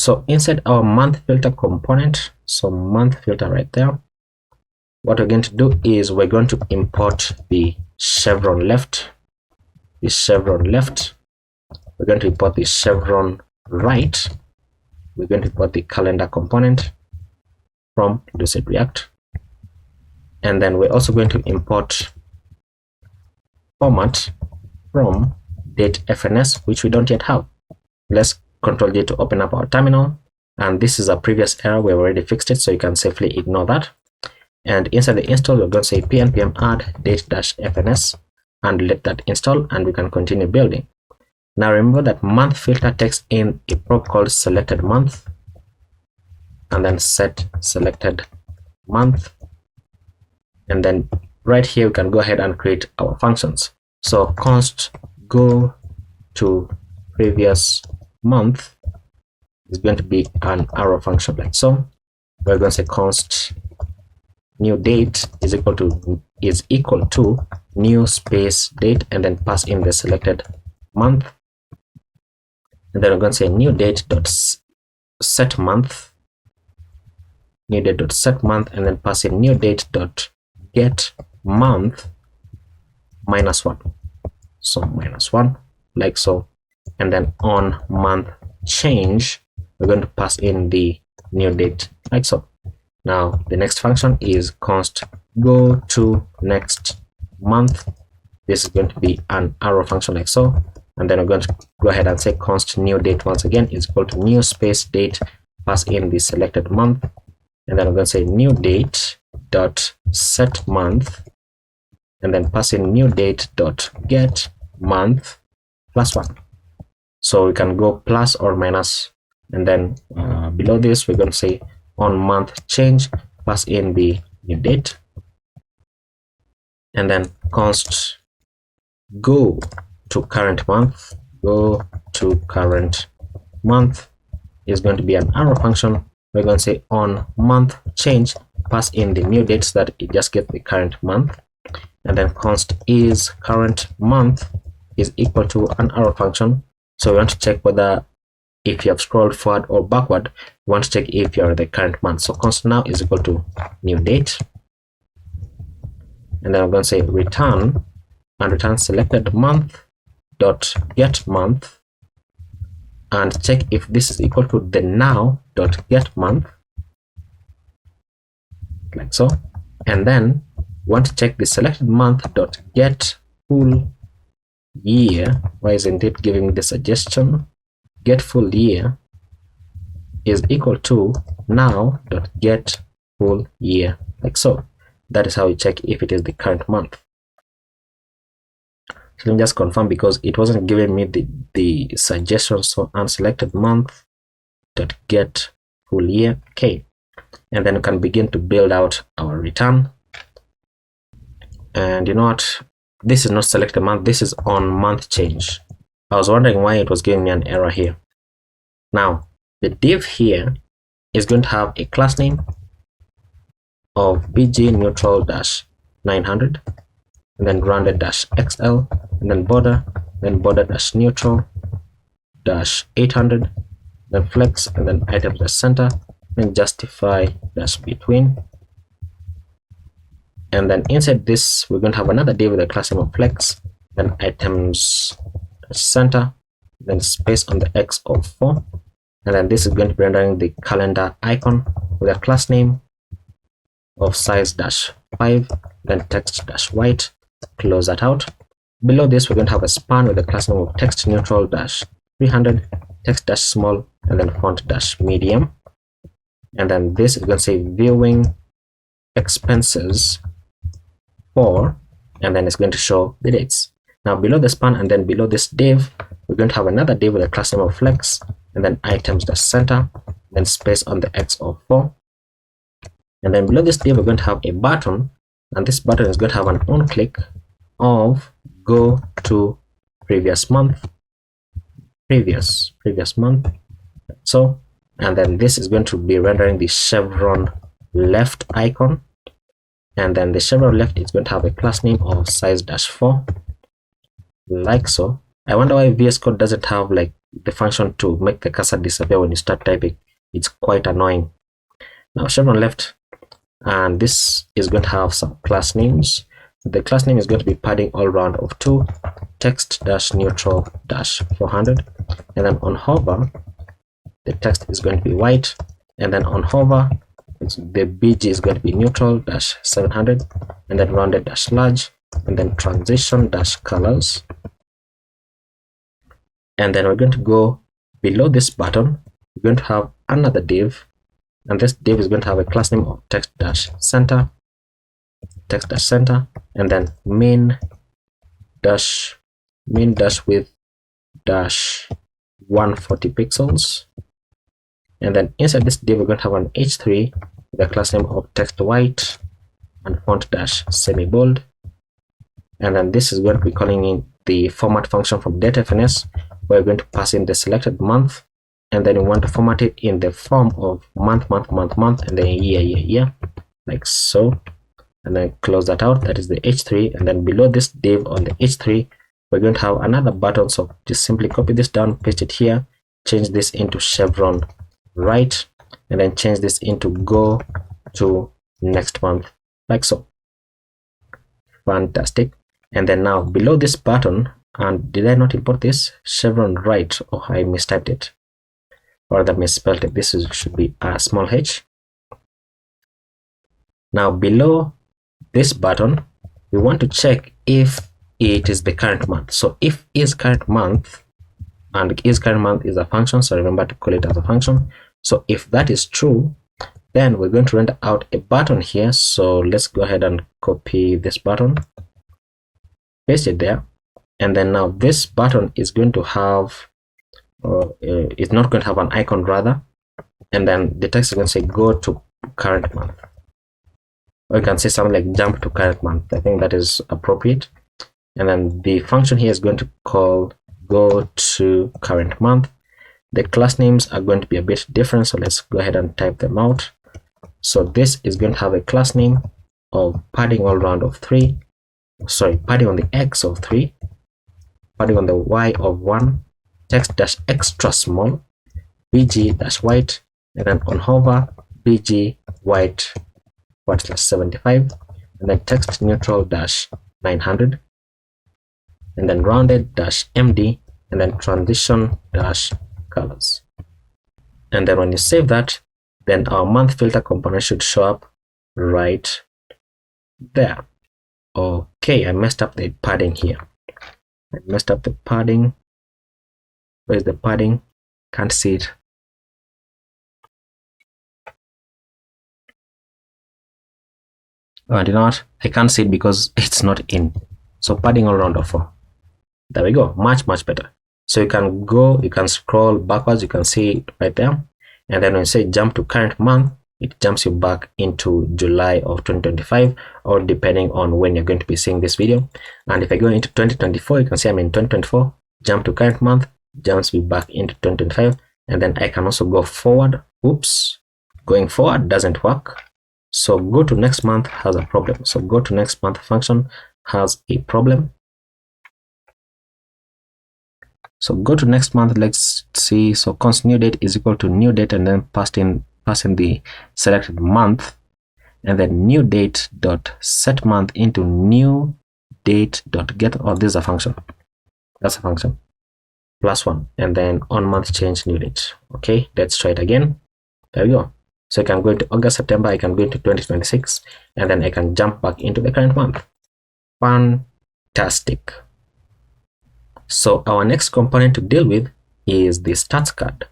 So inside our month filter component, so month filter right there, what we're going to do is we're going to import the chevron left, the chevron left. We're going to import the chevron right. We're going to import the calendar component from React. And then we're also going to import format from date.fns, which we don't yet have. Let's Control J to open up our terminal. And this is a previous error. We've already fixed it, so you can safely ignore that. And inside the install, we're going to say npm add date-fns and let that install, and we can continue building. Now remember that month filter takes in a prop called selected month, and then set selected month. And then right here we can go ahead and create our functions. So const go to previous month is going to be an arrow function like so. We're going to say const new date is equal to new space date, and then pass in the selected month. And then we're going to say new date dot set month, new date dot set month, and then pass in new date dot get month -1, so -1 like so. And then on month change, we're going to pass in the new date like so. Now the next function is const go to next month. This is going to be an arrow function like so. And then we're going to go ahead and say const new date once again is equal to new space date, pass in the selected month. And then we're going to say new date dot set month, and then pass in new date dot get month +1. So we can go plus or minus. And then below this, we're going to say on month change, pass in the new date. And then const go to current month, go to current month is going to be an arrow function. We're going to say on month change, pass in the new dates that it just gets the current month. And then const is current month is equal to an arrow function. So we want to check whether if you have scrolled forward or backward, we want to check if you're the current month. So const now is equal to new date. And then I'm going to say return, and return selected month dot get month, and check if this is equal to the now dot get month like so. And then we want to check the selected month dot get full year. Why isn't it giving me the suggestion? Get full year is equal to now dot get full year like so. That is how you check if it is the current month. So let me just confirm, because it wasn't giving me the suggestion. So unselected month dot get full year. Okay, and then we can begin to build out our return. And you know what, this is not selected month, this is on month change. I was wondering why it was giving me an error here. Now the div here is going to have a class name of bg neutral -900, and then rounded -xl, and then border -neutral -800, then flex, and then items center, then justify -between. And then inside this, we're going to have another div with a class name of flex, then items center, then space on the x of 4, and then this is going to be rendering the calendar icon with a class name of size -5, then text -white. Close that out. Below this, we're going to have a span with a class name of text neutral -300, text -small, and then font -medium. And then this is going to say viewing expenses for, and then it's going to show the dates. Now below the span and then below this div, we're going to have another div with a class name of flex, and then items center, then space on the x of 4. And then below this div, we're going to have a button, and this button is going to have an on click of go to previous month, previous month. So, and then this is going to be rendering the chevron left icon, and then the chevron left is going to have a class name of size -4 like so. I wonder why VS Code doesn't have like the function to make the cursor disappear when you start typing. It's quite annoying. Now chevron left, and this is going to have some class names. The class name is going to be padding all round of 2, text dash neutral dash 400, and then on hover the text is going to be white, and then on hover the BG is going to be neutral dash 700, and then rounded dash large, and then transition dash colors. And then we're going to go below this button. We're going to have another div, and this div is going to have a class name of text dash center, and then min dash width dash 140 pixels. And then inside this div, we're going to have an h3 with a class name of text white and font dash semi bold. And then this is going to be calling in the format function from datefns. We're going to pass in the selected month, and then we want to format it in the form of month, and then year, like so. And then close that out. That is the h3. And then below this div on the h3, we're going to have another button. So just simply copy this down, paste it here, change this into chevron right, and then change this into go to next month, like so. Fantastic. And then now below this button, and did I not import this? Chevron right. Oh, I mistyped it, or that misspelled it. This should be a small h. Now below this button, we want to check if it is the current month. So if is current month, and is current month is a function, so remember to call it as a function. So if that is true, then we're going to render out a button here. So let's go ahead and copy this button, paste it there, and then now this button is going to have it's not going to have an icon rather, and then the text is going to say go to current month, or you can say something like jump to current month. I think that is appropriate. And then the function here is going to call go to current month. The class names are going to be a bit different, so let's go ahead and type them out. So this is going to have a class name of padding all round of 3, sorry, padding on the x of 3, padding on the y of 1, text dash extra small, bg dash white, and then on hover bg white / 75, and then text neutral dash 900, and then rounded dash md, and then transition dash colors. And then when you save that, then our month filter component should show up right there. Okay, I messed up the padding here. I messed up the padding. Where is the padding? Can't see it. Oh, I did not. I can't see it because it's not in. So padding all around of 4. There we go. Much better. So you can go, you can scroll backwards, you can see it right there. And then when you say jump to current month, it jumps you back into July of 2025, or depending on when you're going to be seeing this video. And if I go into 2024, you can see I'm in 2024, jump to current month, jumps me back into 2025. And then I can also go forward. Oops, going forward doesn't work. So go to next month has a problem. So go to next month function has a problem. So go to next month. Let's see. So const new date is equal to new date, and then pass in the selected month, and then new date dot set month into new date dot get. Oh, this is a function. That's a function. +1, and then on month change new date. Okay, let's try it again. There we go. So I can go into August, September. I can go into 2026, and then I can jump back into the current month. Fantastic. So our next component to deal with is the stats card.